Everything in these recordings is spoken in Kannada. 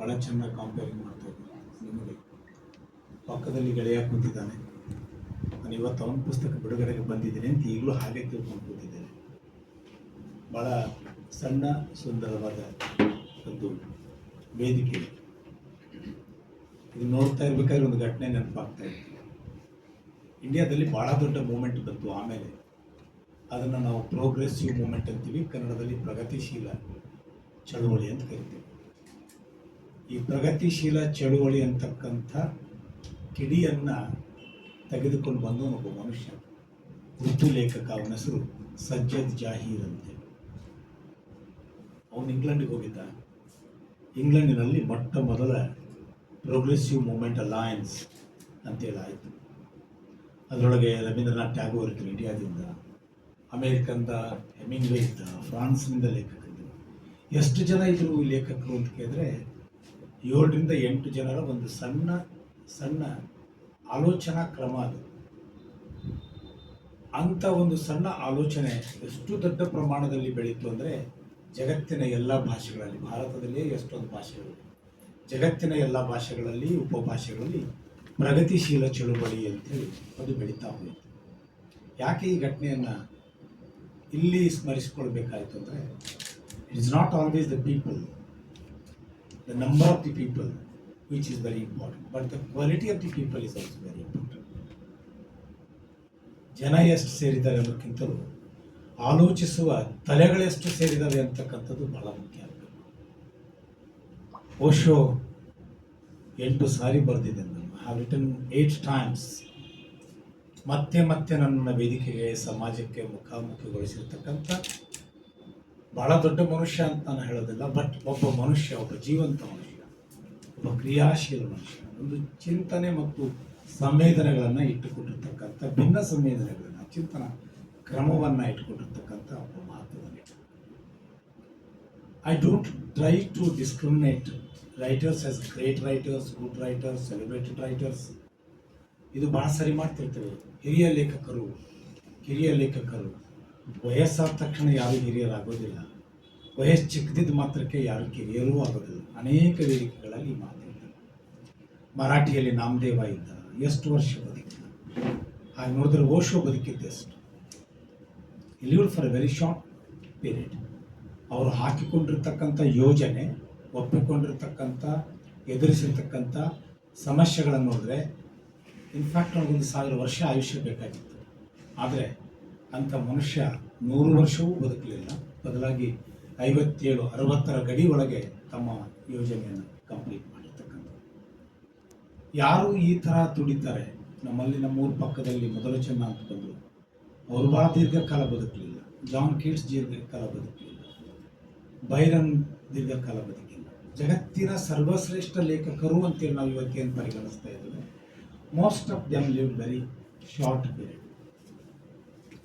ಭಾಳ ಚೆನ್ನಾಗಿ ಕಂಪೇರಿಂಗ್ ಮಾಡ್ತಾ ಇದ್ದೀನಿ. ನಿಮಗೆ ಪಕ್ಕದಲ್ಲಿ ಗೆಳೆಯ ಕೂತಿದ್ದಾನೆ. ನಾನು ಇವತ್ತು ಅವನ ಪುಸ್ತಕ ಬಿಡುಗಡೆಗೆ ಬಂದಿದ್ದೀನಿ ಅಂತ ಈಗಲೂ ಹಾಗೆ ತಿಳ್ಕೊಂಡು ಕೂತಿದ್ದೇನೆ. ಭಾಳ ಸಣ್ಣ ಸುಂದರವಾದ ಒಂದು ವೇದಿಕೆ. ಇದು ನೋಡ್ತಾ ಇರ್ಬೇಕಾದ್ರೆ ಒಂದು ಘಟನೆ ನೆನಪಾಗ್ತಾ ಇತ್ತು. ಇಂಡಿಯಾದಲ್ಲಿ ಭಾಳ ದೊಡ್ಡ ಮೂಮೆಂಟ್ ಬಂತು. ಆಮೇಲೆ ಅದನ್ನು ನಾವು ಪ್ರೋಗ್ರೆಸಿವ್ ಮೂಮೆಂಟ್ ಅಂತೀವಿ, ಕನ್ನಡದಲ್ಲಿ ಪ್ರಗತಿಶೀಲ ಚಳುವಳಿ ಅಂತ ಕರಿತೀವಿ. ಈ ಪ್ರಗತಿಶೀಲ ಚಳುವಳಿ ಅಂತಕ್ಕಂಥ ಕಿಡಿಯನ್ನು ತೆಗೆದುಕೊಂಡು ಬಂದವನು ಒಬ್ಬ ಮನುಷ್ಯ, ಉರ್ದು ಲೇಖಕ. ಅವನ ಹೆಸರು ಸಜ್ಜದ್ ಜಾಹೀರ್ ಅಂತೆ. ಅವನು ಇಂಗ್ಲೆಂಡಿಗೆ ಹೋಗಿದ್ದ. ಇಂಗ್ಲೆಂಡಿನಲ್ಲಿ ಮೊಟ್ಟ ಮೊದಲ ಪ್ರೋಗ್ರೆಸಿವ್ ಮೂಮೆಂಟ್ ಅಲಯನ್ಸ್ ಅಂತೇಳಾಯಿತು. ಅದರೊಳಗೆ ರವೀಂದ್ರನಾಥ್ ಟ್ಯಾಗೋರ್ ಇದ್ದರು ಇಂಡಿಯಾದಿಂದ, ಅಮೇರಿಕನ್ದ ಹೆಮಿಂಗ್ವೇ ಇದ್ದ, ಫ್ರಾನ್ಸ್ನಿಂದ ಲೇಖಕರಿದ್ದರು. ಎಷ್ಟು ಜನ ಇದ್ದರು ಈ ಲೇಖಕರು ಅಂತ ಕೇಳಿದ್ರೆ 7 ರಿಂದ 8 ಜನರ ಒಂದು ಸಣ್ಣ ಸಣ್ಣ ಆಲೋಚನಾ ಕ್ರಮ ಅದು. ಅಂಥ ಒಂದು ಸಣ್ಣ ಆಲೋಚನೆ ಎಷ್ಟು ದೊಡ್ಡ ಪ್ರಮಾಣದಲ್ಲಿ ಬೆಳೀತು ಅಂದರೆ ಜಗತ್ತಿನ ಎಲ್ಲ ಭಾಷೆಗಳಲ್ಲಿ, ಭಾರತದಲ್ಲೇ ಎಷ್ಟೊಂದು ಭಾಷೆಗಳು, ಜಗತ್ತಿನ ಎಲ್ಲ ಭಾಷೆಗಳಲ್ಲಿ, ಉಪಭಾಷೆಗಳಲ್ಲಿ ಪ್ರಗತಿಶೀಲ ಚಳುವಳಿ ಅಂತೇಳಿ ಅದು ಬೆಳೀತಾ ಹೋಯಿತು. ಯಾಕೆ ಈ ಘಟನೆಯನ್ನು ಇಲ್ಲಿ ಸ್ಮರಿಸಿಕೊಳ್ಬೇಕಾಯಿತು ಅಂದರೆ, it is not always the people, the number of the people which is very important, but the quality of the people is also very important. ಜನ ಎಷ್ಟು ಸೇರಿದ್ದಾರೆ ಅನ್ನೋಕ್ಕಿಂತಲೂ ಆಲೋಚಿಸುವ ತಲೆಗಳೆಷ್ಟು ಸೇರಿದ್ದಾವೆ ಅಂತಕ್ಕಂಥದ್ದು ಬಹಳ ಮುಖ್ಯ. ಓಶೋ 8 ಸಾರಿ ಬರೆದಿದ್ದೆ. ನಾನು ಹ್ಯಾವ್ ರಿಟನ್ 8 ಟೈಮ್ಸ್. ಮತ್ತೆ ಮತ್ತೆ ನನ್ನ ವೇದಿಕೆಗೆ, ಸಮಾಜಕ್ಕೆ ಮುಖಾಮುಖಿಗೊಳಿಸಿರ್ತಕ್ಕಂಥ ಬಹಳ ದೊಡ್ಡ ಮನುಷ್ಯ ಅಂತ ನಾನು ಹೇಳೋದಿಲ್ಲ, ಬಟ್ ಒಬ್ಬ ಮನುಷ್ಯ, ಒಬ್ಬ ಜೀವಂತ ಮನುಷ್ಯ, ಒಬ್ಬ ಕ್ರಿಯಾಶೀಲ ಮನುಷ್ಯ, ಒಂದು ಚಿಂತನೆ ಮತ್ತು ಸಂವೇದನೆಗಳನ್ನು ಇಟ್ಟುಕೊಂಡಿರ್ತಕ್ಕಂಥ, ಭಿನ್ನ ಸಂವೇದನೆಗಳನ್ನು, ಚಿಂತನ ಕ್ರಮವನ್ನು ಇಟ್ಕೊಂಡಿರ್ತಕ್ಕಂಥ ಒಬ್ಬ ಮಹತ್ವದ ಲೇಖಕ. I don't try to discriminate writers as great writers, good writers, celebrated writers. ಇದು ಭಾಳ ಸರಿ ಮಾಡ್ತಿರ್ತೇವೆ. ಹಿರಿಯ ಲೇಖಕರು, ಕಿರಿಯ ಲೇಖಕರು, ವಯಸ್ಸಾದ ತಕ್ಷಣ ಯಾರೂ ಹಿರಿಯರಾಗೋದಿಲ್ಲ, ವಯಸ್ಸು ಚಿಕ್ಕದಿದ್ದ ಮಾತ್ರಕ್ಕೆ ಯಾರು ಕಿರಿಯರೂ ಆಗೋದಿಲ್ಲ. ಅನೇಕ ವೇದಿಕೆಗಳಲ್ಲಿ ಮಾತಾಡ್ತಾರೆ. ಮರಾಠಿಯಲ್ಲಿ ನಾಮದೇವ ಇದ್ದ, ಎಷ್ಟು ವರ್ಷ ಬದುಕಿದ. ಹಾಗೆ ನೋಡಿದ್ರೆ Osho ಬದುಕಿದ್ದೆಷ್ಟು. he lived for a very short period. ಅವರು ಹಾಕಿಕೊಂಡಿರ್ತಕ್ಕಂಥ ಯೋಜನೆ, ಒಪ್ಪಿಕೊಂಡಿರ್ತಕ್ಕಂಥ, ಎದುರಿಸಿರ್ತಕ್ಕಂಥ ಸಮಸ್ಯೆಗಳನ್ನು ನೋಡಿದ್ರೆ ಇನ್ಫ್ಯಾಕ್ಟ್ ಅವ್ರಿಗೊಂದು 1000 ವರ್ಷ ಆಯುಷ್ಯ ಬೇಕಾಗಿತ್ತು. ಆದರೆ ಅಂಥ ಮನುಷ್ಯ 100 ವರ್ಷವೂ ಬದುಕಲಿಲ್ಲ. ಬದಲಾಗಿ 57-60ರ ಗಡಿ ಒಳಗೆ ತಮ್ಮ ಯೋಜನೆಯನ್ನು ಕಂಪ್ಲೀಟ್ ಮಾಡಿರ್ತಕ್ಕಂಥದ್ದು. ಯಾರು ಈ ಥರ ದುಡಿತಾರೆ? ನಮ್ಮಲ್ಲಿ ನಮ್ಮೂರ ಪಕ್ಕದಲ್ಲಿ ಮೊದಲ ಚೆನ್ನ ಅಂತ ಬಂದರು. ಅವರು ಭಾಳ ದೀರ್ಘಕಾಲ ಬದುಕಲಿಲ್ಲ. ಜಾನ್ ಕೀಟ್ಸ್ ದೀರ್ಘಕಾಲ ಬದುಕಲಿಲ್ಲ. ಬೈರನ್ ದೀರ್ಘಕಾಲ ಬದುಕಿಲ್ಲ. ಜಗತ್ತಿನ ಸರ್ವಶ್ರೇಷ್ಠ ಲೇಖಕರು ಅಂತೇಳಿ ನಾವು ಇವತ್ತೇನು ಪರಿಗಣಿಸ್ತಾ ಇದ್ದೇವೆ, most of them live very short period.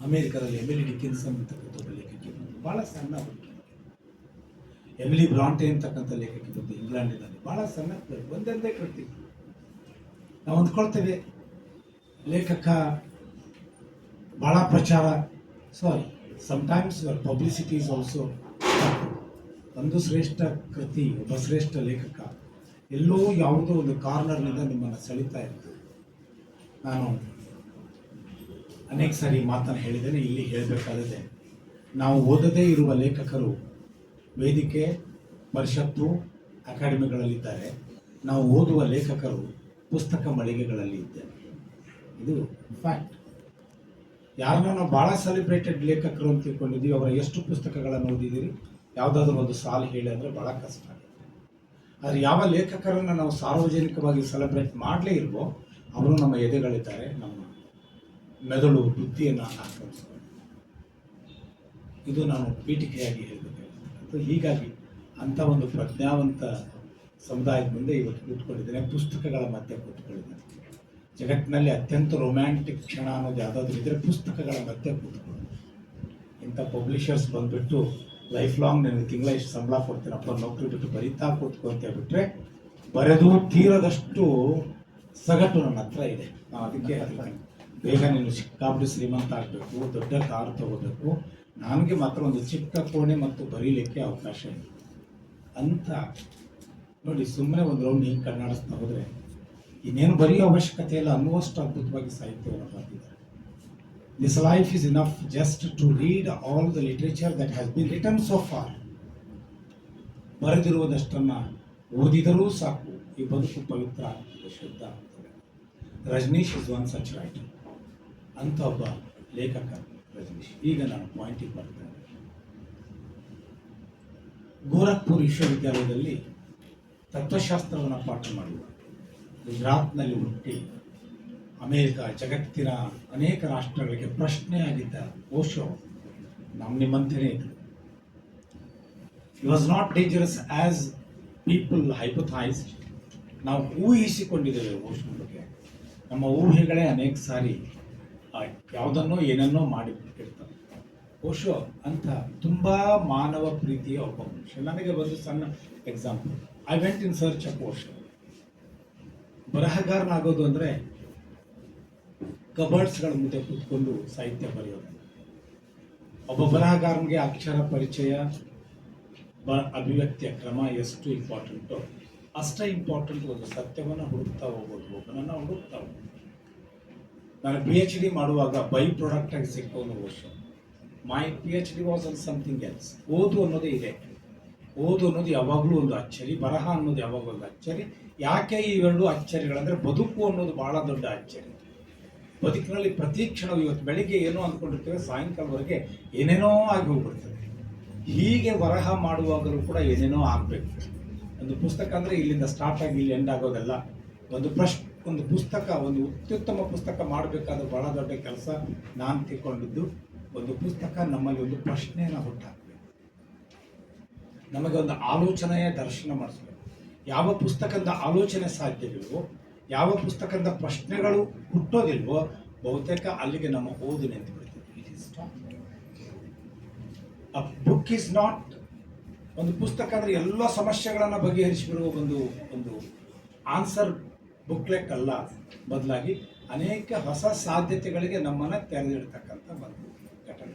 ಅಮೇರಿಕಾದಲ್ಲಿ ಎಮಿಲಿ ಡಿಕಿನ್ಸನ್ ಅಂತಕ್ಕಂಥ ಒಬ್ಬ ಲೇಖಕಿ ಬಂದು, ಭಾಳ ಸಣ್ಣ ಬದುಕಿ. ಎಮಿಲಿ ಬ್ರಾಂಟೆ ಅಂತಕ್ಕಂಥ ಲೇಖಕಿ ಬಂದು ಇಂಗ್ಲೆಂಡಿನಲ್ಲಿ ಭಾಳ ಸಣ್ಣ ಪೀರಿಯಡ್, ಒಂದೊಂದೇ ಕೃತಿ. ನಾವು ಅಂದ್ಕೊಳ್ತೇವೆ ಲೇಖಕ ಭಾಳ ಪ್ರಚಾರ, sorry, sometimes your publicity is also. ಒಂದು ಶ್ರೇಷ್ಠ ಕೃತಿ, ಒಬ್ಬ ಶ್ರೇಷ್ಠ ಲೇಖಕ ಎಲ್ಲೋ ಯಾವುದೋ ಒಂದು ಕಾರ್ನರ್ನಿಂದ ನಿಮ್ಮನ್ನು ಸೆಳೀತಾ ಇರ್ತದೆ. ನಾನು ಅನೇಕ ಸಾರಿ ಮಾತನ್ನು ಹೇಳಿದ್ದೇನೆ, ಇಲ್ಲಿ ಹೇಳಬೇಕಾದದೆ, ನಾವು ಓದದೇ ಇರುವ ಲೇಖಕರು ವೇದಿಕೆ, ಪರಿಷತ್ತು, ಅಕಾಡೆಮಿಗಳಲ್ಲಿದ್ದಾರೆ. ನಾವು ಓದುವ ಲೇಖಕರು ಪುಸ್ತಕ ಮಳಿಗೆಗಳಲ್ಲಿ ಇದ್ದೇವೆ. ಇದು ಫ್ಯಾಕ್ಟ್. ಯಾರನ್ನ ನಾವು ಭಾಳ ಸೆಲೆಬ್ರೇಟೆಡ್ ಲೇಖಕರು ಅಂತ ತಿಳ್ಕೊಂಡಿದ್ದೀವಿ, ಅವರ ಎಷ್ಟು ಪುಸ್ತಕಗಳನ್ನು ಓದಿದ್ದೀರಿ? ಯಾವುದಾದ್ರೂ ಒಂದು ಸಾಲು ಹೇಳಿ ಅಂದರೆ ಭಾಳ ಕಷ್ಟ ಆಗುತ್ತೆ. ಆದರೆ ಯಾವ ಲೇಖಕರನ್ನು ನಾವು ಸಾರ್ವಜನಿಕವಾಗಿ ಸೆಲೆಬ್ರೇಟ್ ಮಾಡಲೇ ಇಲ್ವೋ ಅವರು ನಮ್ಮ ಎದೆಗಳಿದ್ದಾರೆ, ನಮ್ಮ ಮೆದುಳು, ಬುದ್ಧಿಯನ್ನು ಆಕ್ರಮಿಸ್ತಾರೆ. ಇದು ನಾನು ಪೀಠಿಕೆಯಾಗಿ ಹೇಳಬೇಕಾಗಿತ್ತು. ಹೀಗಾಗಿ ಅಂಥ ಒಂದು ಪ್ರಜ್ಞಾವಂತ ಸಮುದಾಯದ ಮುಂದೆ ಇವತ್ತು ಕೂತ್ಕೊಂಡಿದ್ದೇನೆ, ಪುಸ್ತಕಗಳ ಮಧ್ಯೆ ಕೂತ್ಕೊಂಡಿದ್ದೇನೆ. ಜಗತ್ತಿನಲ್ಲಿ ಅತ್ಯಂತ ರೊಮ್ಯಾಂಟಿಕ್ ಕ್ಷಣ ಅನ್ನೋದು ಯಾವುದಾದ್ರೂ ಇದ್ದರೆ ಪುಸ್ತಕಗಳ ಮಧ್ಯೆ ಕೂತ್ಕೊಳ್ಳೋದು. ಇಂಥ ಪಬ್ಲಿಷರ್ಸ್ ಬಂದುಬಿಟ್ಟು ಲೈಫ್ ಲಾಂಗ್ ನನಗೆ ತಿಂಗಳ ಇಷ್ಟು ಸಂಬಳ ಕೊಡ್ತೀನಪ್ಪ, ನೌಕರಿ ಬಿಟ್ಟು ಬರೀತಾ ಕೂತ್ಕೊ ಅಂತ ಬಿಟ್ಟರೆ ಬರೆದು ತೀರದಷ್ಟು ಸಗಟು ನನ್ನ ಹತ್ರ ಇದೆ. ನಾವು ಅದಕ್ಕೆ ಬೇಗ ನೀನು ಸಿಕ್ಕಾಬಿಟ್ಟು ಶ್ರೀಮಂತ ಆಗಬೇಕು, ದೊಡ್ಡ ಕಾರು ತಗೋಬೇಕು, ನನಗೆ ಮಾತ್ರ ಒಂದು ಚಿಕ್ಕ ಕೋಣೆ ಮತ್ತು ಬರೀಲಿಕ್ಕೆ ಅವಕಾಶ ಇದೆ ಅಂತ ನೋಡಿ, ಸುಮ್ಮನೆ ಒಂದು ರೌಂಡ್ ಹಿಂಗೆ ಕಣ್ಣಾಡಿಸ್ತಾ ಹೋದರೆ ಇನ್ನೇನು ಬರೆಯೋ ಅವಶ್ಯಕತೆ ಇಲ್ಲ ಅನ್ನುವಷ್ಟು ಅದ್ಭುತವಾಗಿ ಸಾಹಿತ್ಯವನ್ನು ಬರೆದಿದ್ದಾರೆ. This life is enough just to read all the literature that has been written so far. ಬರೆದಿರುವುದಷ್ಟನ್ನು ಓದಿದರೂ ಸಾಕು, ಈ ಬದುಕು ಪವಿತ್ರ ಆಗ್ತದೆ, ಶುದ್ಧ ಆಗ್ತದೆ. Rajneesh is one such writer. ಅಂಥ ಒಬ್ಬ ಲೇಖಕ ರಜನೀಶ್. ಈಗ ನಾನು ಪಾಯಿಂಟಿಗೆ ಬರ್ತೇನೆ. ಗೋರಖ್ಪುರ್ ವಿಶ್ವವಿದ್ಯಾಲಯದಲ್ಲಿ ತತ್ವಶಾಸ್ತ್ರವನ್ನು ಪಾಠ ಮಾಡುವ, ಗುಜರಾತ್ನಲ್ಲಿ ಹುಟ್ಟಿ ಅಮೇರಿಕ, ಜಗತ್ತಿನ ಅನೇಕ ರಾಷ್ಟ್ರಗಳಿಗೆ ಪ್ರಶ್ನೆಯಾಗಿದ್ದ ಓಶೋ ನಿಮ್ಮಂತೆಯೇ ಇದ್ದರು. It was not dangerous as people hypothesise. ನಾವು ಊಹಿಸಿಕೊಂಡಿದ್ದೇವೆ ಓಶೋ ಬಗ್ಗೆ. ನಮ್ಮ ಊಹೆಗಳೇ ಅನೇಕ ಸಾರಿ ಯಾವುದನ್ನೋ ಏನನ್ನೋ ಮಾಡಿಬಿಟ್ಟಿರ್ತಾರೆ. ಓಶೋ ಅಂತ ತುಂಬ ಮಾನವ ಪ್ರೀತಿಯ ಒಬ್ಬ ಮನುಷ್ಯ. ನನಗೆ ಒಂದು ಸಣ್ಣ example. I went in search of Osho. ಬರಹಗಾರನಾಗೋದು ಅಂದರೆ ಕಬರ್ಡ್ಸ್ಗಳ ಮುಂದೆ ಕೂತ್ಕೊಂಡು ಸಾಹಿತ್ಯ ಬರೆಯೋದು. ಒಬ್ಬ ಬರಹಗಾರನಿಗೆ ಅಕ್ಷರ ಪರಿಚಯ, ಅಭಿವ್ಯಕ್ತಿಯ ಕ್ರಮ ಎಷ್ಟು ಇಂಪಾರ್ಟೆಂಟೋ ಅಷ್ಟೇ ಇಂಪಾರ್ಟೆಂಟ್ ಒಂದು ಸತ್ಯವನ್ನು ಹುಡುಕ್ತಾ ಹೋಗೋದು, ಒಬ್ಬನನ್ನು ಹುಡುಕ್ತಾ ಹೋಗೋದು. ನಾನು PhD ಮಾಡುವಾಗ ಬೈ ಪ್ರಾಡಕ್ಟ್ ಆಗಿ ಸಿಕ್ಕೋನು ಓಶೋ. ಮೈ PhD was on something else. ಓದು ಅನ್ನೋದೇ ಇದೆ. ಓದು ಅನ್ನೋದು ಯಾವಾಗಲೂ ಒಂದು ಅಚ್ಚರಿ, ಬರಹ ಅನ್ನೋದು ಯಾವಾಗಲೂ ಒಂದು ಅಚ್ಚರಿ. ಯಾಕೆ ಈ ಎರಡು ಅಚ್ಚರಿಗಳಂದರೆ ಬದುಕು ಅನ್ನೋದು ಬಹಳ ದೊಡ್ಡ ಅಚ್ಚರಿ. ಬದುಕಿನಲ್ಲಿ ಪ್ರತಿ ಕ್ಷಣವು, ಇವತ್ತು ಬೆಳಿಗ್ಗೆ ಏನೋ ಅಂದ್ಕೊಂಡಿರ್ತೇವೆ, ಸಾಯಂಕಾಲವರೆಗೆ ಏನೇನೋ ಆಗಿ ಹೋಗ್ಬಿಡ್ತದೆ. ಹೀಗೆ ಬರಹ ಮಾಡುವಾಗಲೂ ಕೂಡ ಏನೇನೋ ಆಗಬೇಕು. ಒಂದು ಪುಸ್ತಕ ಅಂದರೆ ಇಲ್ಲಿಂದ ಸ್ಟಾರ್ಟ್ ಆಗಿ ಇಲ್ಲಿ ಎಂಡ್ ಆಗೋದಲ್ಲ. ಒಂದು ಪುಸ್ತಕ, ಒಂದು ಅತ್ಯುತ್ತಮ ಪುಸ್ತಕ ಮಾಡಬೇಕಾದ ಬಹಳ ದೊಡ್ಡ ಕೆಲಸ ನಾನು ತಿಳ್ಕೊಂಡಿದ್ದು, ಒಂದು ಪುಸ್ತಕ ನಮ್ಮಲ್ಲಿ ಒಂದು ಪ್ರಶ್ನೆಯನ್ನು ಹುಟ್ಟಾಕಬೇಕು, ನಮಗೆ ಒಂದು ಆಲೋಚನೆಯ ದರ್ಶನ ಮಾಡಿಸ್ಬೇಕು. ಯಾವ ಪುಸ್ತಕದ ಆಲೋಚನೆ ಸಾಧ್ಯವಿಲ್ವೋ, ಯಾವ ಪುಸ್ತಕದ ಪ್ರಶ್ನೆಗಳು ಹುಟ್ಟೋದಿಲ್ವೋ, ಬಹುತೇಕ ಅಲ್ಲಿಗೆ ನಮ್ಮ ಓದು ನಿಂತು ಬಿಡ್ತೀವಿ. It is stop. A book is not, ಒಂದು ಪುಸ್ತಕ ಅಂದರೆ ಎಲ್ಲ ಸಮಸ್ಯೆಗಳನ್ನು ಬಗೆಹರಿಸಿಬಿಡುವ ಒಂದು ಆನ್ಸರ್ ಬುಕ್ಲೆಟ್ ಅಲ್ಲ. ಬದಲಾಗಿ ಅನೇಕ ಹೊಸ ಸಾಧ್ಯತೆಗಳಿಗೆ ನಮ್ಮನ್ನು ತೆರೆದಿಡ್ತಕ್ಕಂಥ ಒಂದು ಘಟನೆ.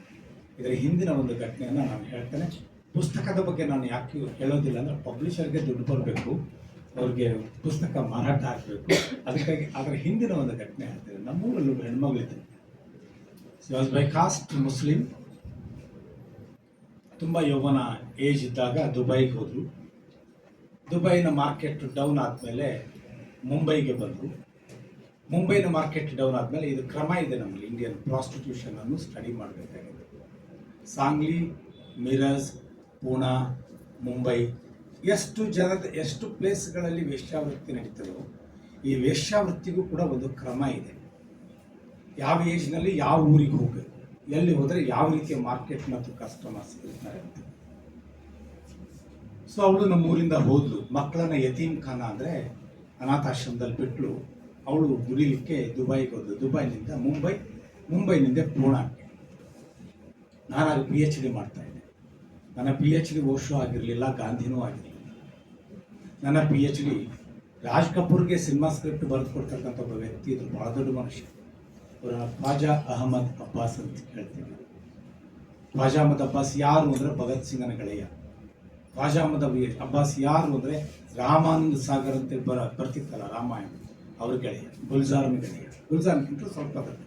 ಇದರ ಹಿಂದಿನ ಒಂದು ಘಟನೆಯನ್ನು ನಾನು ಹೇಳ್ತೇನೆ. ಪುಸ್ತಕದ ಬಗ್ಗೆ ನಾನು ಯಾಕೆ ಹೇಳೋದಿಲ್ಲ ಅಂದರೆ, ಪಬ್ಲಿಷರ್ಗೆ ದುಡ್ಡು ಬರಬೇಕು, ಅವ್ರಿಗೆ ಪುಸ್ತಕ ಮಾರಾಟ ಆಗಬೇಕು. ಅದಕ್ಕಾಗಿ ಅದರ ಹಿಂದಿನ ಒಂದು ಘಟನೆ ಹೇಳ್ತೇನೆ. ನಮ್ಮೂರಲ್ಲಿ ಒಬ್ಬ ಹೆಣ್ಮಗಳಿದ್ದೆ. Was by caste Muslim. ತುಂಬ ಯೌವನ ಏಜ್ ಇದ್ದಾಗ ದುಬೈಗೆ ಹೋದರು. ದುಬೈನ ಮಾರ್ಕೆಟ್ ಡೌನ್ ಆದಮೇಲೆ ಮುಂಬೈಗೆ ಬಂದರು. ಮುಂಬೈನ ಮಾರ್ಕೆಟ್ ಡೌನ್ ಆದಮೇಲೆ, ಇದು ಕ್ರಮ ಇದೆ ನಮ್ಮಲ್ಲಿ, ಇಂಡಿಯನ್ ಪ್ರಾಸ್ಟಿಟ್ಯೂಷನನ್ನು ಸ್ಟಡಿ ಮಾಡಬೇಕಾಗಿದೆ. ಸಾಂಗ್ಲಿ, ಮಿರಜ್, ಪೂನಾ, ಮುಂಬೈ, ಎಷ್ಟು ಪ್ಲೇಸ್ಗಳಲ್ಲಿ ವೇಶ್ಯಾವೃತ್ತಿ ನಡೀತದೋ, ಈ ವೇಶ್ಯಾವೃತ್ತಿಗೂ ಕೂಡ ಒಂದು ಕ್ರಮ ಇದೆ. ಯಾವ ಏಜ್ನಲ್ಲಿ ಯಾವ ಊರಿಗೆ ಹೋಗಬೇಕು, ಎಲ್ಲಿ ಹೋದರೆ ಯಾವ ರೀತಿಯ ಮಾರ್ಕೆಟ್ ಮತ್ತು ಕಸ್ಟಮರ್ಸ್ ಇರ್ತಾರೆ ಅಂತ. ಸೊ ಅವಳು ನಮ್ಮ ಊರಿಂದ ಹೋದ್ಲು. ಮಕ್ಕಳನ್ನ ಯತೀಮ್ ಖಾನ ಅಂದರೆ ಅನಾಥಾಶ್ರಮದಲ್ಲಿ ಬಿಟ್ಟಳು. ಅವಳು ದುಡಿಲಿಕ್ಕೆ ದುಬೈಗೆ ಹೋದ್ಲು. ದುಬೈನಿಂದ ಮುಂಬೈನಿಂದ ಪೂನಾಕ್ಕೆ. ನಾನಾಗ PhD ಮಾಡ್ತಾಯಿದ್ದೆ. ನನ್ನ PhD ಓಶೋ ಆಗಿರಲಿಲ್ಲ, ಗಾಂಧಿನೂ ಆಗಿರಲಿಲ್ಲ. ನನ್ನ PhD ರಾಜ್ ಕಪೂರ್ಗೆ ಸಿನಿಮಾ ಸ್ಕ್ರಿಪ್ಟ್ ಬರೆದು ಕೊಡ್ತಕ್ಕಂಥ ಒಬ್ಬ ವ್ಯಕ್ತಿ ಇದ್ರು, ಭಾಳ ದೊಡ್ಡ ಮನುಷ್ಯ. ಅವರ ಖ್ವಾಜಾ ಅಹಮದ್ ಅಬ್ಬಾಸ್ ಅಂತ ಹೇಳ್ತೀವಿ. ಖ್ವಾಜಾ ಅಹಮದ್ ಅಬ್ಬಾಸ್ ಯಾರು ಅಂದರೆ ಭಗತ್ ಸಿಂಗನ ಗೆಳೆಯ. ಖ್ವಾಜಾ ಅಹಮದ್ ಅಬ್ಬಾಸ್ ಯಾರು ಅಂದರೆ ರಾಮಾನಂದ ಸಾಗರ್ ಅಂತೇಳಿ ಬರ್ತಿತ್ತಲ್ಲ ರಾಮಾಯಣ, ಅವ್ರ ಗೆಳೆಯ. ಗುಲ್ಜಾರ್ನ ಗೆಳೆಯ. ಗುಲ್ಜಾರ್ಗಿಂತ ಸ್ವಲ್ಪ ದೊಡ್ಡ.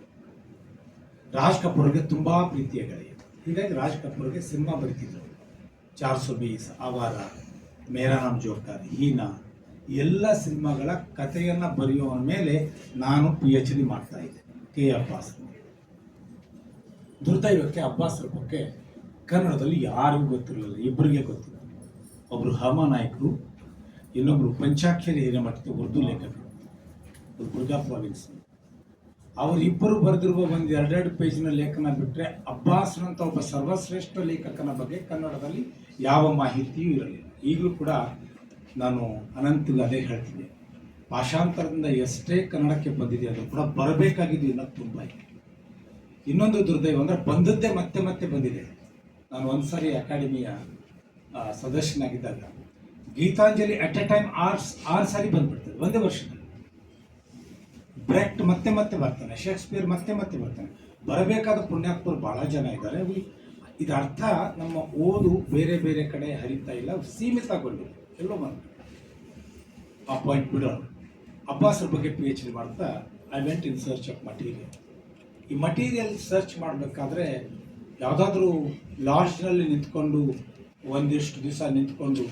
ರಾಜ್ ಕಪೂರ್ಗೆ ತುಂಬ ಪ್ರೀತಿಯ ಗೆಳೆಯ. ಹೀಗಾಗಿ ರಾಜ್ ಕಪೂರ್ಗೆ ಸಿನಿಮಾ ಬರೀತಿದ್ರು. 420, ಆವಾರ, ಮೇರಾ ನಾಮ್ ಜೋಕರ್, ಹೀನಾ, ಎಲ್ಲ ಸಿನಿಮಾಗಳ ಕಥೆಯನ್ನು ಬರೆಯುವ ಮೇಲೆ ನಾನು PhD ಮಾಡ್ತಾ ಇದ್ದೆ. K. ಅಬ್ಬಾಸ್. ದುರ್ದೈವಕ್ಕೆ ಅಬ್ಬಾಸರ ಬಗ್ಗೆ ಕನ್ನಡದಲ್ಲಿ ಯಾರಿಗೂ ಗೊತ್ತಿರಲಿಲ್ಲ, ಇಬ್ಬರಿಗೆ ಗೊತ್ತಿಲ್ಲ. ಒಬ್ಬರು ಹಮಾನಾಯಕರು, ಇನ್ನೊಬ್ಬರು ಪಂಚಾಕ್ಷರಿ ಹಿರೇಮಠದ ಉರ್ದು ಲೇಖಕರು, ಬುರ್ಗಾ ಪ್ರಾವಿನ್ಸ್. ಅವರಿಬ್ಬರು ಬರೆದಿರುವ ಒಂದು 2 ಪೇಜಿನ ಲೇಖನ ಬಿಟ್ಟರೆ ಅಬ್ಬಾಸ್ನಂಥ ಒಬ್ಬ ಸರ್ವಶ್ರೇಷ್ಠ ಲೇಖಕನ ಬಗ್ಗೆ ಕನ್ನಡದಲ್ಲಿ ಯಾವ ಮಾಹಿತಿಯೂ ಇರಲಿಲ್ಲ. ಈಗಲೂ ಕೂಡ ನಾನು ಅನಂತಿಗೆ ಅದೇ ಹೇಳ್ತೀನಿ, ಭಾಷಾಂತರದಿಂದ ಎಷ್ಟೇ ಕನ್ನಡಕ್ಕೆ ಬಂದಿದೆ ಅದು ಕೂಡ ಬರಬೇಕಾಗಿದ್ದು ಇನ್ನೂ ತುಂಬ ಇದೆ. ಇನ್ನೊಂದು ದುರ್ದೈವ ಅಂದರೆ ಬಂದದ್ದೇ ಮತ್ತೆ ಮತ್ತೆ ಬಂದಿದೆ. ನಾನು ಒಂದು ಸಾರಿ ಅಕಾಡೆಮಿಯ ಸದಸ್ಯನಾಗಿದ್ದಾಗ ಗೀತಾಂಜಲಿ ಅಟ್ ಎ ಟೈಮ್ 6 ಸಾರಿ ಬಂದ್ಬಿಡ್ತದೆ ಒಂದೇ ವರ್ಷದಲ್ಲಿ. ಬ್ರೆಕ್ಟ್ ಮತ್ತೆ ಮತ್ತೆ ಬರ್ತಾನೆ, ಶೇಕ್ಸ್ಪಿಯರ್ ಮತ್ತೆ ಮತ್ತೆ ಬರ್ತಾನೆ. ಬರಬೇಕಾದ ಪುಣ್ಯಾತ್ಮರು ಭಾಳ ಜನ ಇದ್ದಾರೆ. ಇದರ ಅರ್ಥ ನಮ್ಮ ಓದು ಬೇರೆ ಬೇರೆ ಕಡೆ ಹರಿತಾ ಇಲ್ಲ, ಸೀಮಿತಗೊಂಡಿದೆ, ಎಲ್ಲೋ ಬಂದು. ಆ ಪಾಯಿಂಟ್ ಬಿಡೋಣ. ಅಬ್ಬಾಸರ ಬಗ್ಗೆ PhD ಮಾಡ್ತಾ I went in search of material. ಈ ಮಟೀರಿಯಲ್ ಸರ್ಚ್ ಮಾಡಬೇಕಾದ್ರೆ ಯಾವುದಾದ್ರೂ ಲಾಡ್ಜ್ನಲ್ಲಿ ನಿಂತ್ಕೊಂಡು ಒಂದಿಷ್ಟು ದಿವಸ ನಿಂತ್ಕೊಂಡು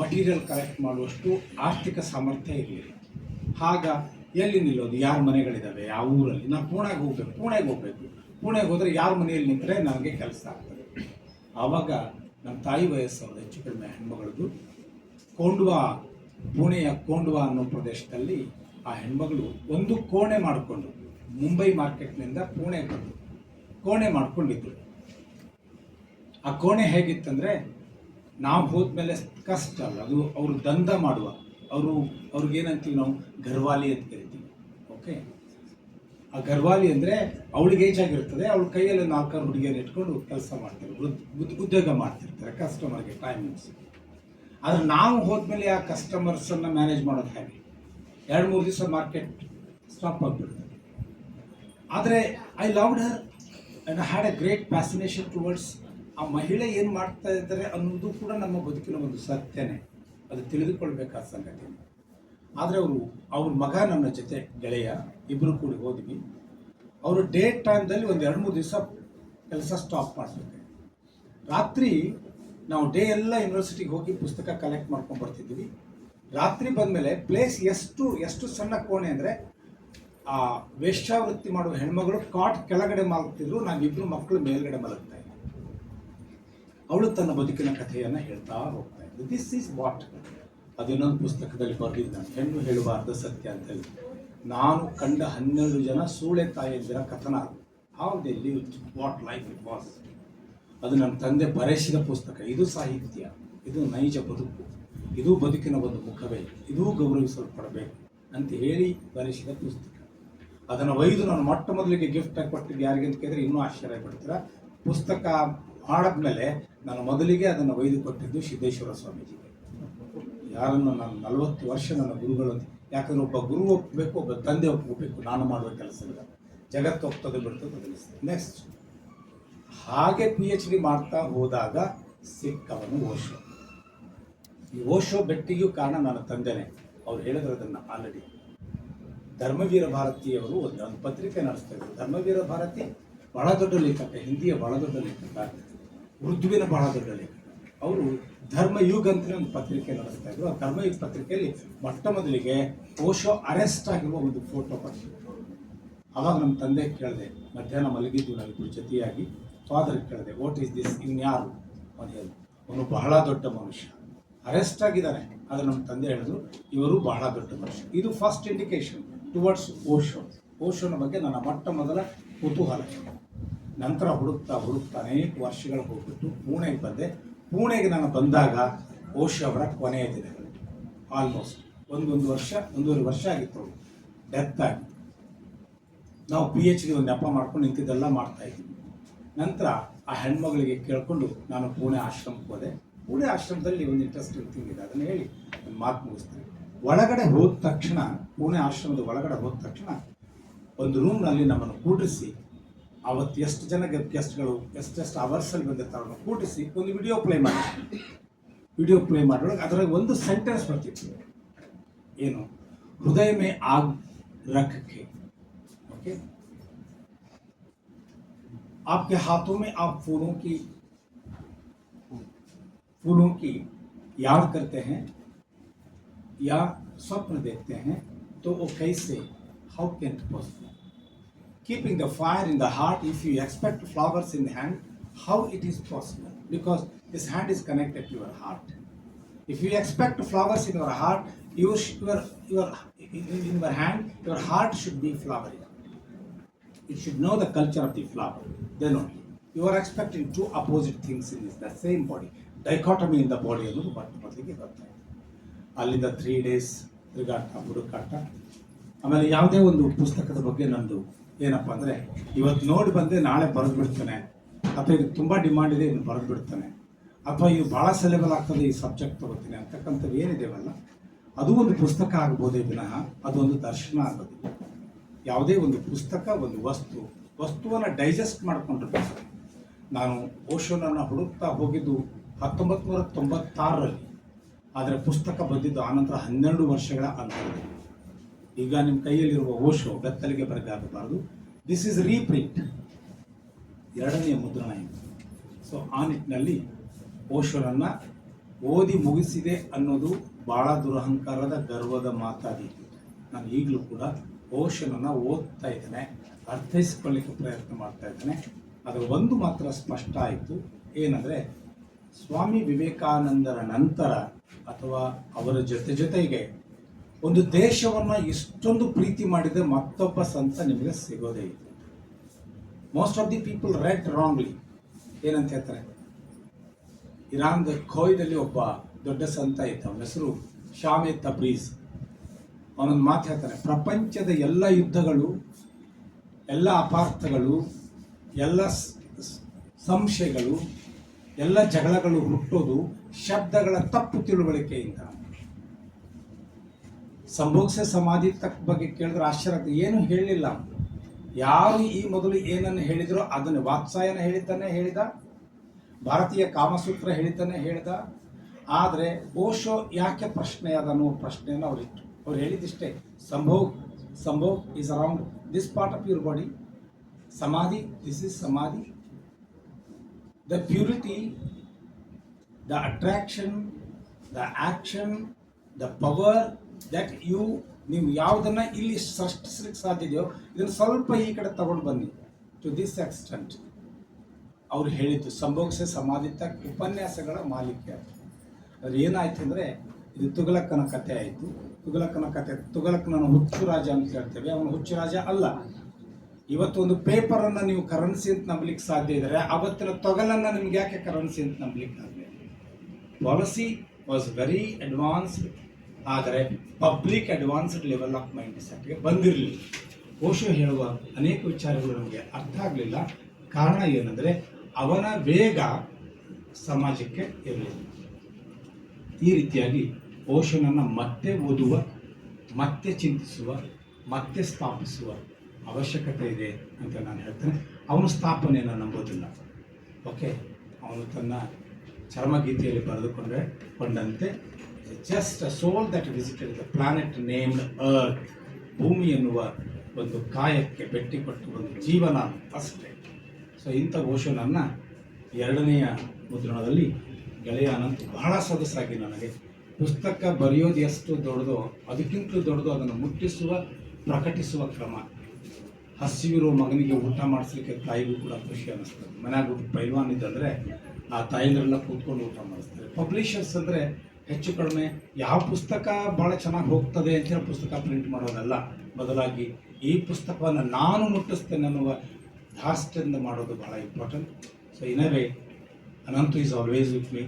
ಮಟೀರಿಯಲ್ ಕಲೆಕ್ಟ್ ಮಾಡುವಷ್ಟು ಆರ್ಥಿಕ ಸಾಮರ್ಥ್ಯ ಇರಲಿಲ್ಲ. ಆಗ ಎಲ್ಲಿ ನಿಲ್ಲೋದು, ಯಾರ ಮನೆಗಳಿದ್ದಾವೆ, ಯಾವ ಊರಲ್ಲಿ. ನಾನು ಪುಣೆಗೆ ಹೋಗಬೇಕು. ಹೋದರೆ ಯಾರ ಮನೆಯಲ್ಲಿ ನಿಂತರೆ ನನಗೆ ಕೆಲಸ ಆಗ್ತದೆ. ಆವಾಗ ನಮ್ಮ ತಾಯಿ ವಯಸ್ಸವ್ರದ್ದು ಹೆಚ್ಚು ಕಡಿಮೆ ಹೆಣ್ಮಗಳದ್ದು ಕೋಂಡ್ವಾ, ಪುಣೆಯ ಕೋಂಡ್ವಾ ಅನ್ನೋ ಪ್ರದೇಶದಲ್ಲಿ ಆ ಹೆಣ್ಮಗಳು ಒಂದು ಕೋಣೆ ಮಾಡಿಕೊಂಡು ಮುಂಬೈ ಮಾರ್ಕೆಟ್ನಿಂದ ಪುಣೆಗೆ ಬಂದು ಕೋಣೆ ಮಾಡ್ಕೊಂಡಿದ್ರು. ಆ ಕೋಣೆ ಹೇಗಿತ್ತಂದರೆ, ನಾವು ಹೋದ್ಮೇಲೆ ಕಷ್ಟ ಅಲ್ಲ, ಅದು ಅವರು ದಂಧ ಮಾಡುವ, ಅವ್ರಿಗೇನಂತೀವಿ ನಾವು, ಗರ್ವಾಲಿ ಅಂತ ಕರಿತೀವಿ. ಓಕೆ, ಆ ಗರ್ವಾಲಿ ಅಂದರೆ ಅವಳಿಗೆ ಏಜ್ ಆಗಿರ್ತದೆ, ಅವಳ ಕೈಯಲ್ಲಿ 4 ಹುಡುಗಿಯನ್ನು ಇಟ್ಕೊಂಡು ಕೆಲಸ ಮಾಡ್ತಾರೆ, ಉದ್ಯೋಗ ಮಾಡ್ತಿರ್ತಾರೆ ಕಸ್ಟಮರ್ಗೆ ಟೈಮಿಂಗ್ಸ್. ಆದರೆ ನಾವು ಹೋದ್ಮೇಲೆ ಆ ಕಸ್ಟಮರ್ಸನ್ನು ಮ್ಯಾನೇಜ್ ಮಾಡೋದು ಹೇಗೆ, 2-3 ದಿವಸ ಮಾರ್ಕೆಟ್ ಸ್ಟಾಪ್ ಆಗಿಬಿಡ್ತದೆ. ಆದರೆ I loved her and I had a great fascination towards ಆ ಮಹಿಳೆ ಏನು ಮಾಡ್ತಾ ಇದ್ದಾರೆ ಅನ್ನೋದು ಕೂಡ ನಮ್ಮ ಬದುಕಿನ ಒಂದು ಸತ್ಯನೇ, ಅದು ತಿಳಿದುಕೊಳ್ಬೇಕಾದ ಸಂಗತಿ. ಆದರೆ ಅವ್ರ ಮಗ ನನ್ನ ಜೊತೆ ಗೆಳೆಯ, ಇಬ್ಬರು ಕೂಡಿ ಹೋದ್ವಿ. ಅವರು ಡೇ ಟೈಮ್ದಲ್ಲಿ ಒಂದು 2-3 ದಿವಸ ಕೆಲಸ ಸ್ಟಾಪ್ ಮಾಡಬೇಕು. ರಾತ್ರಿ ನಾವು ಡೇ ಎಲ್ಲ ಯೂನಿವರ್ಸಿಟಿಗೆ ಹೋಗಿ ಪುಸ್ತಕ ಕಲೆಕ್ಟ್ ಮಾಡ್ಕೊಂಡು ಬರ್ತಿದ್ವಿ. ರಾತ್ರಿ ಬಂದಮೇಲೆ ಪ್ಲೇಸ್ ಎಷ್ಟು ಸಣ್ಣ ಕೋಣೆ ಅಂದರೆ, ಆ ವೇಶ್ಯಾವೃತ್ತಿ ಮಾಡುವ ಹೆಣ್ಮಗಳು ಕಾಟ್ ಕೆಳಗಡೆ ಮಲಗ್ತಿದ್ರು, ನಾವಿಬ್ಬರು ಮಕ್ಕಳು ಮೇಲ್ಗಡೆ ಮಲಗ್ತಾ ಇದ್ವಿ. ಅವಳು ತನ್ನ ಬದುಕಿನ ಕಥೆಯನ್ನು ಹೇಳ್ತಾ ಹೋಗ್ತಾ ಇದ್ಲು. ದಿಸ್ ಈಸ್ ವಾಟ್, ಅದು ಇನ್ನೊಂದು ಪುಸ್ತಕದಲ್ಲಿ ಬರೆದಿದ್ದ, ಹೆಣ್ಣು ಹೇಳಬಾರ್ದ ಸತ್ಯ ಅಂತ ಹೇಳಿ. ನಾನು ಕಂಡ 12 ಜನ ಸೂಳೆ ತಾಯಿಯಂದಿರ ಕಥನ, how they lived, what life it was. ಅದು ನನ್ನ ತಂದೆ ಬರೆಸಿದ ಪುಸ್ತಕ. ಇದು ಸಾಹಿತ್ಯ, ಇದು ನೈಜ ಬದುಕು, ಇದು ಬದುಕಿನ ಒಂದು ಮುಖವೇ, ಇದೂ ಗೌರವಿಸಲ್ಪಡಬೇಕು ಅಂತ ಹೇಳಿ ಬರೆಸಿದ ಪುಸ್ತಕ. ಅದನ್ನು ಒಯ್ದು ನಾನು ಮೊಟ್ಟ ಮೊದಲಿಗೆ ಗಿಫ್ಟ್ ಆಗಿ ಕೊಟ್ಟಿದ್ದು ಯಾರಿಗೆ ಅಂತ ಕೇಳಿದ್ರೆ ಇನ್ನೂ ಆಶ್ಚರ್ಯ ಪಡ್ತೀರ. ಪುಸ್ತಕ ಮಾಡಿದ್ಮೇಲೆ ನಾನು ಮೊದಲಿಗೆ ಅದನ್ನು ಒಯ್ದು ಕೊಟ್ಟಿದ್ದು ಸಿದ್ದೇಶ್ವರ ಸ್ವಾಮೀಜಿಗೆ, ಯಾರನ್ನು ನಾನು 40 ವರ್ಷ ನನ್ನ ಗುರುಗಳು ಅಂತ. ಯಾಕಂದರೆ ಒಬ್ಬ ಗುರು ಒಪ್ಪಬೇಕು, ಒಬ್ಬ ತಂದೆ ಒಪ್ಪಬೇಕು, ನಾನು ಮಾಡುವ ಕೆಲಸವಿಲ್ಲ, ಜಗತ್ತು ಒಪ್ತದೆ ಬಿಡ್ತದೆ ತಿಳಿಸ್ತದೆ. ನೆಕ್ಸ್ಟ್ ಹಾಗೆ PhD ಮಾಡ್ತಾ ಹೋದಾಗ ಸಿಕ್ಕವನು ಓಶೋ. ಈ ಓಶೋ ಬೆಟ್ಟಿಗೂ ಕಾರಣ ನನ್ನ ತಂದೆನೇ. ಅವ್ರು ಹೇಳಿದ್ರು ಅದನ್ನು ಆಲ್ರೆಡಿ. ಧರ್ಮವೀರ ಭಾರತಿಯವರು ಒಂದು ಪತ್ರಿಕೆ ನಡೆಸ್ತಾ ಇದ್ರು. ಧರ್ಮವೀರ ಭಾರತಿ ಬಹಳ ದೊಡ್ಡ ಲೇಖಕ, ಹಿಂದಿಯ ಬಹಳ ದೊಡ್ಡ ಲೇಖಕ, ಉರ್ದುವಿನ ಬಹಳ ದೊಡ್ಡ ಲೇಖಕ. ಅವರು ಧರ್ಮಯುಗ್ ಅಂತ ಒಂದು ಪತ್ರಿಕೆ ನಡೆಸ್ತಾ ಇದ್ರು. ಆ ಧರ್ಮಯುಗ್ ಪತ್ರಿಕೆಯಲ್ಲಿ ಮೊಟ್ಟ ಮೊದಲಿಗೆ ಓಶೋ ಅರೆಸ್ಟ್ ಆಗಿರುವ ಒಂದು ಫೋಟೋ ಬರ್ತಿದ್ರು. ಆವಾಗ ನಮ್ಮ ತಂದೆ ಕೇಳಿದೆ, ಮಧ್ಯಾಹ್ನ ಮಲಗಿದ್ದು ನಾವಿಬ್ಬರು ಜೊತೆಯಾಗಿ. ಫಾದರ್ ಕೇಳಿದೆ, ವಾಟ್ ಈಸ್ ದಿಸ್, ಇನ್ಯಾರು ಅಂತ ಹೇಳಿ. ಅವನು ಬಹಳ ದೊಡ್ಡ ಮನುಷ್ಯ, ಅರೆಸ್ಟ್ ಆಗಿದ್ದಾನೆ. ಆದರೆ ನಮ್ಮ ತಂದೆ ಹೇಳಿದ್ರು, ಇವರು ಬಹಳ ದೊಡ್ಡ ಮನುಷ್ಯ. ಇದು ಫಸ್ಟ್ ಇಂಡಿಕೇಶನ್ ಟುವರ್ಡ್ಸ್ ಓಶೋನ ಬಗ್ಗೆ ನನ್ನ ಮೊಟ್ಟ ಮೊದಲ ಕುತೂಹಲ. ನಂತರ ಹುಡುಕ್ತಾ ಅನೇಕ ವರ್ಷಗಳು ಹೋಗ್ಬಿಟ್ಟು ಪುಣೆಗೆ ಬಂದೆ. ಪುಣೆಗೆ ನಾನು ಬಂದಾಗ ಓಶೋ ಅವರ ಕೊನೆಯ ದಿನಗಳು, ಆಲ್ಮೋಸ್ಟ್ ಒಂದೂವರೆ ವರ್ಷ ಆಗಿತ್ತು ಅವರು ಡೆತ್ ಆಗಿ. ನಾವು PhD ಒಂದು ನೆಪ ಮಾಡ್ಕೊಂಡು ನಿಂತಿದ್ದೆಲ್ಲ ಮಾಡ್ತಾ ಇದ್ವಿ. ನಂತರ ಆ ಹೆಣ್ಮಗಳಿಗೆ ಕೇಳಿಕೊಂಡು ನಾನು ಪುಣೆ ಆಶ್ರಮಕ್ಕೆ ಹೋದೆ. ಪುಣೆ ಆಶ್ರಮದಲ್ಲಿ ಒಂದು ಇಂಟ್ರೆಸ್ಟಿಂಗ್ ಥಿಂಗ್ ಇದೆ, ಅದನ್ನು ಹೇಳಿ ಒಂದು ಮಾತು ಮುಗಿಸ್ತೀನಿ. ಒಳಗಡೆ ಹೋದ ತಕ್ಷಣ, ಪುಣೆ ಆಶ್ರಮದ ಒಳಗಡೆ ಹೋದ ತಕ್ಷಣ ಒಂದು ರೂಮ್ನಲ್ಲಿ ನಮ್ಮನ್ನು ಕೂಡಿಸಿ, ಅವತ್ತು ಎಷ್ಟು ಜನ ಗೆಸ್ಟ್ಗಳು ಎಷ್ಟೆಷ್ಟು ಅವರ್ಸಲ್ಲಿ ಬಂದಿರ್ತಾರೆ ಅವ್ರನ್ನ ಕೂಡಿಸಿ ಒಂದು ವಿಡಿಯೋ ಪ್ಲೇ ಮಾಡೋವಾಗ ಅದರಾಗ ಒಂದು ಸೆಂಟೆನ್ಸ್ ಬರ್ತಿತ್ತು, ಏನು, ಹೃದಯ ಮೇ ಆಗ್ ರಖಕ್ಕೆ, ओके, आपके हाथों में आप फूलों की याद करते हैं या स्वप्न देखते हैं, तो वो कैसे, how can it possible, keeping the fire in the heart, if you expect flowers in the hand, how it is possible, because this hand is connected to your heart. If you expect flowers in your heart, in your hand, your heart should be flowery. It should know the culture of the flower. Then only you are expecting two opposite things in the same body. Dichotomy in the body ಅನ್ನೋದು ಮೊದಲಿಗೆ ಬರ್ತಾ ಇದೆ. ಅಲ್ಲಿಂದ 3 days ತಿರುಗಾಟ, ಹುಡುಕಾಟ. ಆಮೇಲೆ ಯಾವುದೇ ಒಂದು ಪುಸ್ತಕದ ಬಗ್ಗೆ ನಂದು ಏನಪ್ಪ ಅಂದರೆ, ಇವತ್ತು ನೋಡಿ ಬಂದರೆ ನಾಳೆ ಬರೆದು ಬಿಡ್ತಾನೆ, ಅಥವಾ ಇದಕ್ಕೆ ತುಂಬ ಡಿಮಾಂಡ್ ಇದೆ ಇನ್ನು ಬರೆದು ಬಿಡ್ತಾನೆ, ಅಥವಾ ಇದು ಭಾಳ ಸೆಲೆಬಲ್ ಆಗ್ತದೆ ಈ ಸಬ್ಜೆಕ್ಟ್ ತಗೋತೀನಿ ಅಂತಕ್ಕಂಥದ್ದು ಏನಿದೆವಲ್ಲ, ಅದು ಒಂದು ಪುಸ್ತಕ ಆಗ್ಬೋದೇ ವಿನಃ ಅದೊಂದು ದರ್ಶನ ಆಗೋದಿಲ್ಲ. ಯಾವುದೇ ಒಂದು ಪುಸ್ತಕ ಒಂದು ವಸ್ತುವನ್ನು ಡೈಜೆಸ್ಟ್ ಮಾಡಿಕೊಂಡಿರ್ಬೇಕು. ನಾನು ಓಶೋನನ್ನು ಹುಡುಕ್ತಾ ಹೋಗಿದ್ದು 1996ರಲ್ಲಿ. ಆದರೆ ಪುಸ್ತಕ ಬಂದಿದ್ದು ಆನಂತರ 12 ವರ್ಷಗಳ ಅಂತರದಲ್ಲಿ. ಈಗ ನಿಮ್ಮ ಕೈಯಲ್ಲಿರುವ ಓಶೋ ಬೆತ್ತಲಿಗೆ ಬರಗಾಗಬಾರದು. ದಿಸ್ ಈಸ್ ರೀಪ್ರಿಂಟ್, 2ನೇ ಮುದ್ರಣ ಇದು. ಸೊ ಆ ನಿಟ್ಟಿನಲ್ಲಿ ಓಶೋರನ್ನು ಓದಿ ಮುಗಿಸಿದೆ ಅನ್ನೋದು ಭಾಳ ದುರಹಂಕಾರದ ಗರ್ವದ ಮಾತಾದೀತು. ನಾನು ಈಗಲೂ ಕೂಡ ಓಶೋನನ್ನು ಓದ್ತಾ ಇದ್ದೇನೆ, ಅರ್ಥೈಸಿಕೊಳ್ಳಿಕ್ಕೆ ಪ್ರಯತ್ನ ಮಾಡ್ತಾ ಇದ್ದೇನೆ. ಅದರ ಒಂದು ಮಾತ್ರ ಸ್ಪಷ್ಟ ಆಯಿತು, ಏನಂದರೆ ಸ್ವಾಮಿ ವಿವೇಕಾನಂದರ ನಂತರ ಅಥವಾ ಅವರ ಜೊತೆಗೆ ಒಂದು ದೇಶವನ್ನು ಇಷ್ಟೊಂದು ಪ್ರೀತಿ ಮಾಡಿದ ಮತ್ತೊಬ್ಬ ಸಂತ ನಿಮಗೆ ಸಿಗೋದೇ ಇಲ್ಲ. Most of the people red wrongly. ಏನಂತ ಹೇಳ್ತಾರೆ, ಇರಾನ್ದ ಖೋಯ್ದಲ್ಲಿ ಒಬ್ಬ ದೊಡ್ಡ ಸಂತ ಇದ್ದ, ಅವನ ಹೆಸರು ಶಾಮೆ ತಬ್ರೀಜ್. ಅವನೊಂದು ಮಾತು ಹೇಳ್ತಾನೆ, ಪ್ರಪಂಚದ ಎಲ್ಲ ಯುದ್ಧಗಳು, ಎಲ್ಲ ಅಪಾರ್ಥಗಳು, ಎಲ್ಲ ಸಂಶಯಗಳು, ಎಲ್ಲ ಜಗಳಗಳು ಹುಟ್ಟೋದು ಶಬ್ದಗಳ ತಪ್ಪು ತಿಳುವಳಿಕೆಯಿಂದ. ಸಂಭೋಗ್ಸೆ ಸಮಾಧಿ ಬಗ್ಗೆ ಕೇಳಿದ್ರೆ ಆಶ್ಚರ್ಯ, ಏನು ಹೇಳಲಿಲ್ಲ. ಯಾರು ಈ ಮೊದಲು ಏನನ್ನು ಹೇಳಿದ್ರೋ ಅದನ್ನು ವಾತ್ಸಾಯನ ಹೇಳಿದ್ದಾನೆ ಹೇಳಿದ, ಭಾರತೀಯ ಕಾಮಸೂತ್ರ ಹೇಳಿದ್ದಾನೆ ಹೇಳಿದ. ಆದರೆ ಓಶೋ ಯಾಕೆ ಪ್ರಶ್ನೆ ಅದನ್ನು ಪ್ರಶ್ನೆಯನ್ನು ಅವರಿಟ್ಟು ಅವ್ರು ಹೇಳಿದಿಷ್ಟೇ, sambhog is around this part of your body, samadhi this is samadhi, the purity, the attraction, the action, the power that ನೀವು ಯಾವುದನ್ನು ಇಲ್ಲಿ ಸೃಷ್ಟಿಸ್ಲಿಕ್ಕೆ ಸಾಧ್ಯ ಇದೆಯೋ ಇದನ್ನು ಸ್ವಲ್ಪ ಈ ಕಡೆ ತಗೊಂಡು ಬನ್ನಿ. ಟು ದಿಸ್ ಎಕ್ಸ್ಟೆಂಟ್ ಅವ್ರು ಹೇಳಿದ್ದು ಸಂಭೋಗ್ಸೆ ಸಮಾಧಿ ತಕ್ ಉಪನ್ಯಾಸಗಳ ಮಾಲಿಕೆ. ಅದು ಏನಾಯ್ತು ಅಂದರೆ, ಇದು ತುಘಲಕ್ಕನ ಕಥೆ ಆಯಿತು. ತುಘಲಕ್ಕನ ಕಥೆ, ತುಘಲಕ್ಕನನ್ನು ಹುಚ್ಚು ರಾಜ ಅಂತ ಹೇಳ್ತೇವೆ, ಅವನು ಹುಚ್ಚು ರಾಜ ಅಲ್ಲ. ಇವತ್ತು ಒಂದು ಪೇಪರನ್ನು ನೀವು ಕರೆನ್ಸಿ ಅಂತ ನಂಬಲಿಕ್ಕೆ ಸಾಧ್ಯ ಇದ್ದರೆ ಅವತ್ತಿನ ತೊಗಲನ್ನು ನಿಮ್ಗೆ ಯಾಕೆ ಕರೆನ್ಸಿ ಅಂತ ನಂಬಲಿಕ್ಕೆ ಆಗಲಿ? ಪಾಲಿಸಿ ವಾಸ್ ವೆರಿ ಅಡ್ವಾನ್ಸ್ಡ್, ಆದರೆ public advanced level of mind ಸೆಟ್ಗೆ ಬಂದಿರಲಿಲ್ಲ. ಓಶೋ ಹೇಳುವ ಅನೇಕ ವಿಚಾರಗಳು ನಮಗೆ ಅರ್ಥ ಆಗಲಿಲ್ಲ. ಕಾರಣ ಏನಂದರೆ ಅವನ ವೇಗ ಸಮಾಜಕ್ಕೆ ಇರಲಿಲ್ಲ. ಈ ರೀತಿಯಾಗಿ ಓಶೋನನ್ನು ಮತ್ತೆ ಓದುವ, ಮತ್ತೆ ಚಿಂತಿಸುವ, ಮತ್ತೆ ಸ್ಥಾಪಿಸುವ ಅವಶ್ಯಕತೆ ಇದೆ ಅಂತ ನಾನು ಹೇಳ್ತೇನೆ. ಅವನು ಸ್ಥಾಪನೆಯನ್ನು ನಂಬೋದಿಲ್ಲ. ಓಕೆ, ಅವನು ತನ್ನ ಚರ್ಮಗೀತೆಯಲ್ಲಿ ಬರೆದುಕೊಂಡಂತೆ just a soul that visited the planet named earth, ಭೂಮಿ ಎನ್ನುವ ಒಂದು ಕಾಯಕ್ಕೆ ಭೇಟಿ ಕೊಟ್ಟು ಒಂದು ಜೀವನ ಅಷ್ಟೇ. ಸೊ ಇಂಥ ಓಶೋನನ್ನು 2ನೆಯ ಮುದ್ರಣದಲ್ಲಿ ಗೆಳೆಯ ಅನಂತ್ ಬಹಳ ಸೊಗಸಾಗಿ ನನಗೆ ಪುಸ್ತಕ ಬರೆಯೋದು ಎಷ್ಟು ದೊಡ್ಡದೋ ಅದಕ್ಕಿಂತಲೂ ದೊಡ್ಡದು ಅದನ್ನು ಮುಟ್ಟಿಸುವ, ಪ್ರಕಟಿಸುವ ಕ್ರಮ. ಹಸಿವಿರೋ ಮಗನಿಗೆ ಊಟ ಮಾಡಿಸ್ಲಿಕ್ಕೆ ತಾಯಿಗೂ ಕೂಡ ಖುಷಿ ಅನ್ನಿಸ್ತದೆ. ಮನ್ಯಾಗ ಊಟ ಪೈಲ್ವಾನ್ ಇದ್ದಂದರೆ ಆ ತಾಯಿಗಳೆಲ್ಲ ಕೂತ್ಕೊಂಡು ಊಟ ಮಾಡಿಸ್ತಾರೆ. ಪಬ್ಲಿಷರ್ಸ್ ಅಂದರೆ ಹೆಚ್ಚು ಕಡಿಮೆ ಯಾವ ಪುಸ್ತಕ ಭಾಳ ಚೆನ್ನಾಗಿ ಹೋಗ್ತದೆ ಅಂತೇಳಿ ಪುಸ್ತಕ ಪ್ರಿಂಟ್ ಮಾಡೋದಲ್ಲ, ಬದಲಾಗಿ ಈ ಪುಸ್ತಕವನ್ನು ನಾನು ಮುಟ್ಟಿಸ್ತೇನೆ ಅನ್ನುವ ಧಾಸ್ತಿಯಿಂದ ಮಾಡೋದು ಬಹಳ important. So in a way Anantu is always with me,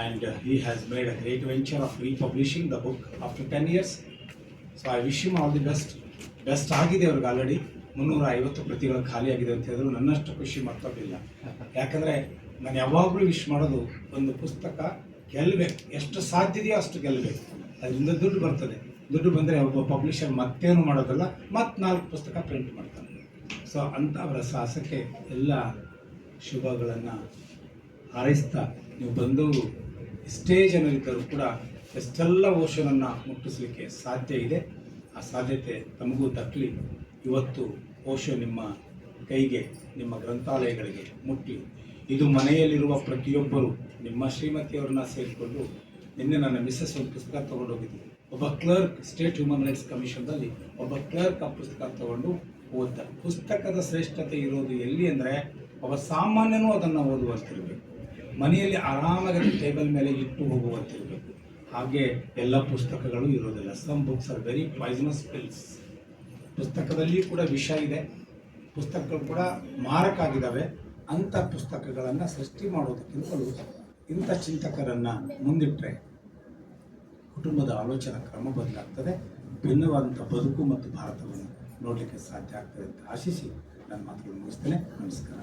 and he has made a great venture of republishing the book after 10 years. So I wish him all the best. Best ಆಗಿದೆ ಅವ್ರಿಗೆ. ಆಲ್ರೆಡಿ 350 ಪ್ರತಿಗಳು ಖಾಲಿ ಆಗಿದೆ ಅಂತ ಹೇಳಿದ್ರು. ನನ್ನಷ್ಟು ಖುಷಿ ಮತ್ತೊಬ್ಬಿಲ್ಲ. ಯಾಕಂದರೆ ನಾನು ಯಾವಾಗಲೂ ವಿಶ್ ಮಾಡೋದು, ಒಂದು ಪುಸ್ತಕ ಗೆಲ್ಲಬೇಕು, ಎಷ್ಟು ಸಾಧ್ಯದೆಯೋ ಅಷ್ಟು ಗೆಲ್ಲಬೇಕು. ಅದರಿಂದ ದುಡ್ಡು ಬರ್ತದೆ. ದುಡ್ಡು ಬಂದರೆ ಒಬ್ಬ ಪಬ್ಲಿಷರ್ ಮತ್ತೇನು ಮಾಡೋದಲ್ಲ, ಮತ್ತೆ 4 ಪುಸ್ತಕ ಪ್ರಿಂಟ್ ಮಾಡ್ತಾನೆ. ಸೊ ಅಂಥ ಅವರ ಸಾಹಸಕ್ಕೆ ಎಲ್ಲ ಶುಭಗಳನ್ನು ಹಾರೈಸ್ತಾ, ನೀವು ಬಂದವರು ಎಷ್ಟೇ ಜನರಿದ್ದರೂ ಕೂಡ ಎಷ್ಟೆಲ್ಲ ಓಶೋನನ್ನು ಮುಟ್ಟಿಸಲಿಕ್ಕೆ ಸಾಧ್ಯ ಇದೆ. ಆ ಸಾಧ್ಯತೆ ತಮಗೂ ದಕ್ಕಲಿ. ಇವತ್ತು ಓಶೋ ನಿಮ್ಮ ಕೈಗೆ, ನಿಮ್ಮ ಗ್ರಂಥಾಲಯಗಳಿಗೆ ಮುಟ್ಟಿ. ಇದು ಮನೆಯಲ್ಲಿರುವ ಪ್ರತಿಯೊಬ್ಬರು, ನಿಮ್ಮ ಶ್ರೀಮತಿಯವರನ್ನ ಸೇರಿಕೊಂಡು, ನಿನ್ನೆ ನನ್ನ ಮಿಸ್ಸಸ್ ಒಂದು ಪುಸ್ತಕ ತೊಗೊಂಡೋಗಿದ್ವಿ. ಒಬ್ಬ ಕ್ಲರ್ಕ್, ಸ್ಟೇಟ್ ಹ್ಯೂಮನ್ ರೈಟ್ಸ್ ಕಮಿಷನ್ದಲ್ಲಿ ಒಬ್ಬ ಕ್ಲರ್ಕ್ ಆ ಪುಸ್ತಕ ತೊಗೊಂಡು ಓದ್ದ. ಪುಸ್ತಕದ ಶ್ರೇಷ್ಠತೆ ಇರೋದು ಎಲ್ಲಿ ಅಂದರೆ, ಒಬ್ಬ ಸಾಮಾನ್ಯನೂ ಅದನ್ನು ಓದುವಂತಿರಬೇಕು, ಮನೆಯಲ್ಲಿ ಆರಾಮಾಗಿ ಟೇಬಲ್ ಮೇಲೆ ಇಟ್ಟು ಹೋಗುವಂತಿರಬೇಕು. ಹಾಗೆ ಎಲ್ಲ ಪುಸ್ತಕಗಳು ಇರೋದಿಲ್ಲ. Some books are very poisonous pills. ಪುಸ್ತಕದಲ್ಲಿ ಕೂಡ ವಿಷ ಇದೆ, ಪುಸ್ತಕಗಳು ಕೂಡ ಮಾರಕ ಆಗಿದ್ದಾವೆ. ಅಂಥ ಪುಸ್ತಕಗಳನ್ನು ಸೃಷ್ಟಿ ಮಾಡೋದಕ್ಕಿಂತಲೂ ಇಂಥ ಚಿಂತಕರನ್ನು ಮುಂದಿಟ್ಟರೆ ಕುಟುಂಬದ ಆಲೋಚನಾ ಕ್ರಮ ಬದಲಾಗ್ತದೆ, ಭಿನ್ನವಾದಂಥ ಬದುಕು ಮತ್ತು ಭಾರತವನ್ನು ನೋಡಲಿಕ್ಕೆ ಸಾಧ್ಯ ಆಗ್ತದೆ ಅಂತ ಆಶಿಸಿ ನನ್ನ ಮಾತುಗಳನ್ನು ಮುಗಿಸ್ತೇನೆ. ನಮಸ್ಕಾರ.